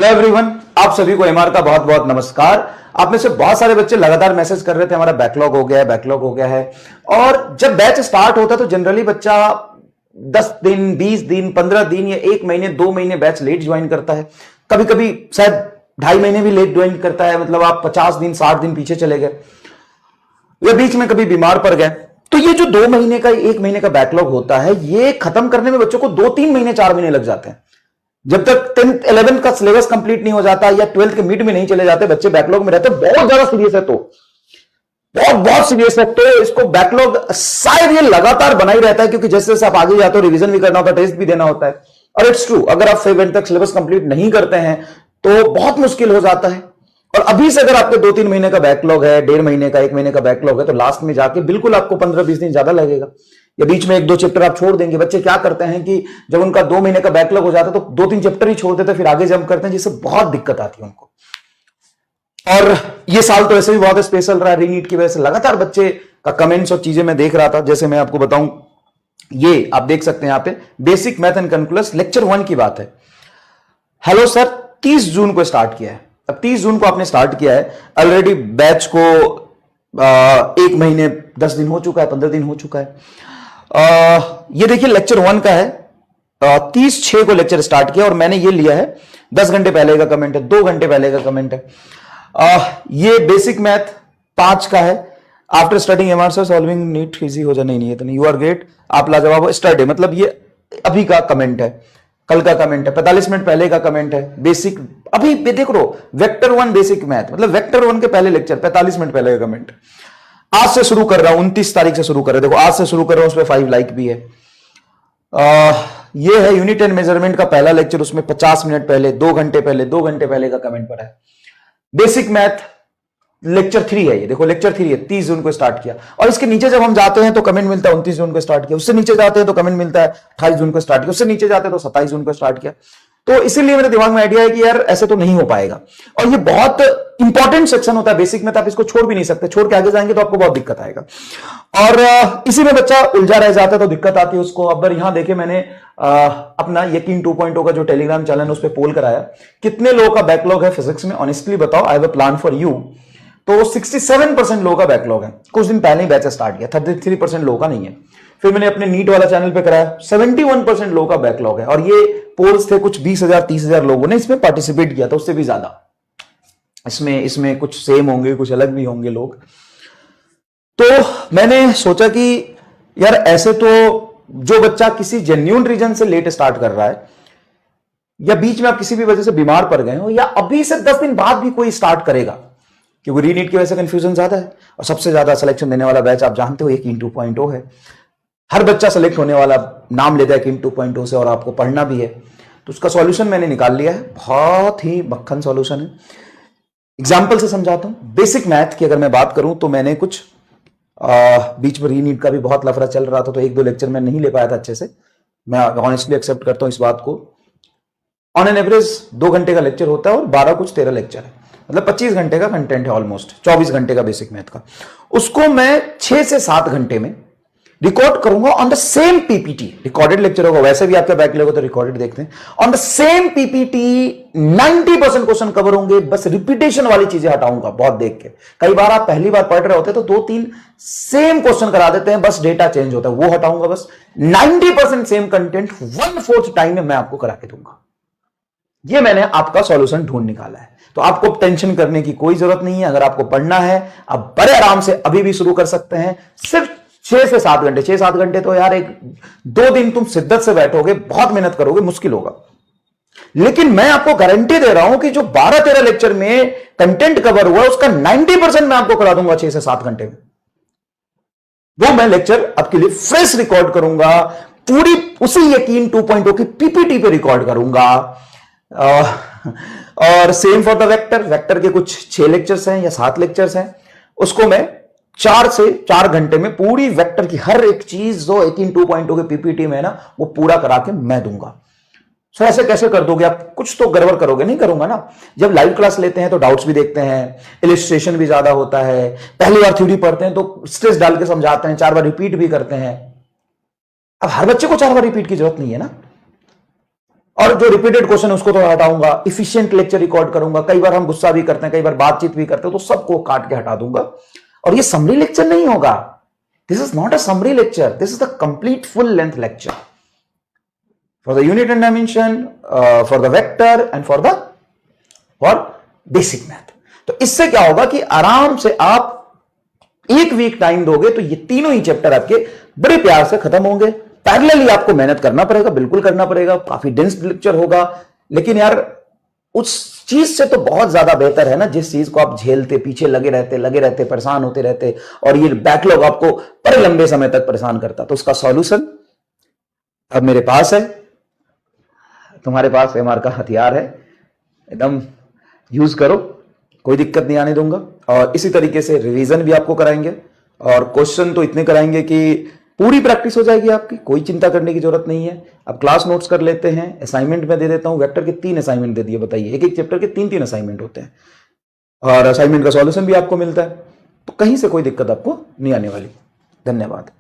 Hello everyone, आप सभी को एमआर का बहुत बहुत नमस्कार। आप में से बहुत सारे बच्चे लगातार मैसेज कर रहे थे हमारा बैकलॉग हो गया है, बैकलॉग हो गया है। और जब बैच स्टार्ट होता है तो जनरली बच्चा 10 दिन, 20 दिन, 15 दिन या 1 महीने, 2 महीने बैच लेट ज्वाइन करता है। कभी कभी शायद 2.5 महीने भी लेट ज्वाइन करता है। मतलब आप 50 दिन, 60 दिन पीछे चले गए या बीच में कभी बीमार पड़ गए। तो ये जो 2 महीने का, 1 महीने का बैकलॉग होता है, ये खत्म करने में बच्चों को 2-3 महीने, 4 महीने लग जाते हैं। जब तक 10th 11th का सिलेबस कंप्लीट नहीं हो जाता या 12th के मिड में नहीं चले जाते, बच्चे बैकलॉग में रहते। बहुत ज्यादा सीरियस है, तो बहुत सीरियस है। तो इसको बैकलॉग शायद ये लगातार बना ही रहता है, क्योंकि जैसे जैसे आप आगे जाते हो रिवीजन भी करना होता है, टेस्ट भी देना होता है। और इट्स ट्रू, अगर आप 7th तक सिलेबस कंप्लीट नहीं करते हैं तो बहुत मुश्किल हो जाता है। और अभी से अगर आपके 2-3 महीने का बैकलॉग है, 1.5 महीने का, 1 महीने का बैकलॉग है, तो लास्ट में जाके बिल्कुल आपको 15-20 दिन ज्यादा लगेगा। या बीच में 1-2 चैप्टर आप छोड़ देंगे। बच्चे क्या करते हैं कि जब उनका 2 महीने का बैकलॉग हो जाता है तो 2-3 चैप्टर ही छोड़ देते हैं, फिर आगे जंप करते हैं, जिससे बहुत दिक्कत आती है उनको। और ये साल तो ऐसे भी बहुत स्पेशल रहा है रीनीट की वजह से। लगातार बच्चे का कमेंट्स और चीजें मैं देख रहा था। जैसे मैं आपको बताऊं, ये आप देख सकते हैं यहाँ पे basic math and calculus lecture 1 की बात है। हेलो सर, 30 जून को स्टार्ट किया है। अब 30 जून को आपने स्टार्ट किया है, ऑलरेडी बैच को 1 महीने 10 दिन हो चुका है, 15 दिन हो चुका है। ये देखिए लेक्चर 1 का है। 30/6 को लेक्चर स्टार्ट किया और मैंने ये लिया है 10 घंटे पहले का कमेंट है, 2 घंटे पहले का कमेंट है। ये बेसिक मैथ 5 का है। After starting MR sir solving NEET easy हो जाए, नहीं है तो नहीं, यू आर ग्रेट, आप लाजवाब हो, स्टार्ट है। मतलब ये अभी का कमेंट है, कल का कमेंट है, 45 मिनट पहले का कमेंट है। बेसिक अभी देख लो, वेक्टर 1 बेसिक मैथ, मतलब वेक्टर 1 के पहले लेक्चर 45 मिनट पहले का कमेंट। आज से शुरू कर रहा हूं, 29 तारीख से शुरू कर रहे हैं। देखो आज से शुरू कर रहा हूं, उसमें 5 लाइक भी है। ये है यूनिट एंड मेजरमेंट का पहला लेक्चर, उसमें 50 मिनट पहले, 2 घंटे पहले, 2 घंटे पहले का कमेंट पड़ा है। बेसिक मैथ लेक्चर 3 है, ये देखो लेक्चर 3 है, 30 जून को स्टार्ट किया। और इसके नीचे जब हम जाते हैं तो कमेंट मिलता है 29 जून को स्टार्ट किया। उससे नीचे जाते हैं तो कमेंट मिलता है 28 जून को स्टार्ट किया। उससे नीचे जाते हैं तो 27 जून को स्टार्ट किया। तो इसीलिए मेरे दिमाग में आइडिया है कि यार ऐसे तो नहीं हो पाएगा। और ये बहुत इंपॉर्टेंट सेक्शन होता है बेसिक में, तो आप इसको छोड़ भी नहीं सकते। छोड़ के आगे जाएंगे तो आपको बहुत दिक्कत आएगा। और इसी में बच्चा उलझा रह जाता है तो दिक्कत आती है उसको। अब यहां देखे मैंने अपना यकीन 2.0 का जो टेलीग्राम चैनल है उस पर पोल कराया, कितने लोगों का बैकलॉग है फिजिक्स में, ऑनेस्टली बताओ, I have a plan for you. तो 67% लोगों का बैकलॉग है। कुछ दिन पहले ही बैच स्टार्ट किया, 33% लोगों का नहीं है। फिर मैंने अपने नीट वाला चैनल पे कराया, 71% लोगों का बैकलॉग है। और ये पोल्स थे, कुछ 20,000 30,000 लोगों ने इसमें पार्टिसिपेट किया था, उससे भी ज्यादा। इसमें कुछ सेम होंगे, कुछ अलग भी होंगे लोग। तो मैंने सोचा कि यार ऐसे तो जो बच्चा किसी जेन्युइन रीजन से लेट स्टार्ट कर रहा है, या बीच में आप किसी भी वजह से बीमार पड़ गए हो, या अभी से 10 दिन बाद भी कोई स्टार्ट करेगा, क्योंकि रीनीट की वजह से कंफ्यूजन ज्यादा है। और सबसे ज्यादा सिलेक्शन देने वाला बैच आप जानते हो यकीन 2.0 है। हर बच्चा सेलेक्ट होने वाला नाम लेता है यकीन 2.0 से, और आपको पढ़ना भी है। तो उसका सॉल्यूशन मैंने निकाल लिया है, बहुत ही मक्खन सॉल्यूशन है। एग्जाम्पल से समझाता हूं। बेसिक मैथ की अगर मैं बात करूं तो मैंने कुछ बीच में रीनीट का भी बहुत लफड़ा चल रहा था, तो 1-2 लेक्चर मैं नहीं ले पाया था अच्छे से। मैं ऑनेस्टली एक्सेप्ट करता हूं इस बात को। ऑन एन एवरेज 2 घंटे का लेक्चर होता है और 12 कुछ 13 लेक्चर है, मतलब 25 घंटे का कंटेंट है, ऑलमोस्ट 24 घंटे का बेसिक मैथ का। उसको मैं 6 से 7 घंटे में रिकॉर्ड करूंगा on the same PPT. Recorded lecture होगा, वैसे भी आपका बैकलॉग हो तो रिकॉर्डेड देखते हैं। On the same PPT 90% question cover होंगे, बस रिपीटेशन वाली चीजें हटाऊंगा बहुत देख के। कई बार आप पहली बार पढ़ रहे होते हैं तो 2-3 सेम क्वेश्चन करा देते हैं, बस डेटा चेंज होता है, वो हटाऊंगा। बस 90% सेम कंटेंट 1/4 टाइम में मैं आपको करा के दूंगा। ये मैंने आपका सॉल्यूशन ढूंढ निकाला है। तो आपको टेंशन करने की कोई जरूरत नहीं है। अगर आपको पढ़ना है, आप बड़े आराम से अभी भी शुरू कर सकते हैं। सिर्फ 6 से 7 घंटे, 6-7 घंटे तो यार 1-2 दिन तुम शिद्दत से बैठोगे, बहुत मेहनत करोगे, मुश्किल होगा। लेकिन मैं आपको गारंटी दे रहा हूं कि जो 12-13 लेक्चर में कंटेंट कवर हुआ उसका 90% मैं आपको करा दूंगा 6 से 7 घंटे में। वो मैं लेक्चर आपके लिए फ्रेश रिकॉर्ड करूंगा, पूरी उसी यकीन 2.0 की पीपीटी पे रिकॉर्ड करूंगा। और same for the vector. Vector के कुछ 6 लेक्चर्स हैं या 7 लेक्चर्स हैं, उसको मैं 4 से 4 घंटे में पूरी वेक्टर की हर एक चीज जो 18 के पीपीटी में है ना, वो पूरा करा के मैं दूंगा। सो ऐसे कैसे कर दोगे आप? कुछ तो गड़बड़ करोगे? नहीं करूंगा ना। जब लाइव क्लास लेते हैं तो डाउट्स भी देखते हैं, इलिस्ट्रेशन भी ज्यादा होता है, पहली बार थ्योरी पढ़ते हैं तो स्ट्रेस डाल के समझाते हैं, 4 बार रिपीट भी करते हैं। अब हर बच्चे को 4 बार रिपीट की जरूरत नहीं है ना। और जो रिपीटेड क्वेश्चन है उसको थोड़ा हटाऊंगा, इफिशिएंट लेक्चर रिकॉर्ड करूंगा। कई बार हम गुस्सा भी करते हैं, कई बार बातचीत भी करते हैं, तो सबको काट के हटा दूंगा। और ये समरी लेक्चर नहीं होगा, this is not a summary lecture, this is the complete full length lecture for the unit and dimension, for the vector and for basic math. तो इससे क्या होगा कि आराम से आप एक वीक टाइम दोगे तो ये तीनों ही चैप्टर आपके बड़े प्यार से खत्म होंगे। पैरेलली आपको मेहनत करना पड़ेगा, बिल्कुल करना पड़ेगा, काफी डेंस लेक्चर होगा, लेकिन यार उस चीज से तो बहुत ज्यादा बेहतर है ना जिस चीज को आप झेलते, पीछे लगे रहते, परेशान होते रहते, और ये बैकलॉग आपको बड़े लंबे समय तक परेशान करता। तो उसका सॉल्यूशन अब मेरे पास है, तुम्हारे पास एमआर का हथियार है, एकदम यूज करो, कोई दिक्कत नहीं आने दूंगा। और इसी तरीके से रिवीजन भी आपको कराएंगे, और क्वेश्चन तो इतने कराएंगे कि पूरी प्रैक्टिस हो जाएगी आपकी, कोई चिंता करने की जरूरत नहीं है। अब क्लास नोट्स कर लेते हैं, असाइनमेंट में दे देता हूं। वेक्टर के 3 असाइनमेंट दे दिए, बताइए, एक एक चैप्टर के 3-3 असाइनमेंट होते हैं, और असाइनमेंट का सॉल्यूशन भी आपको मिलता है, तो कहीं से कोई दिक्कत आपको नहीं आने वाली। धन्यवाद।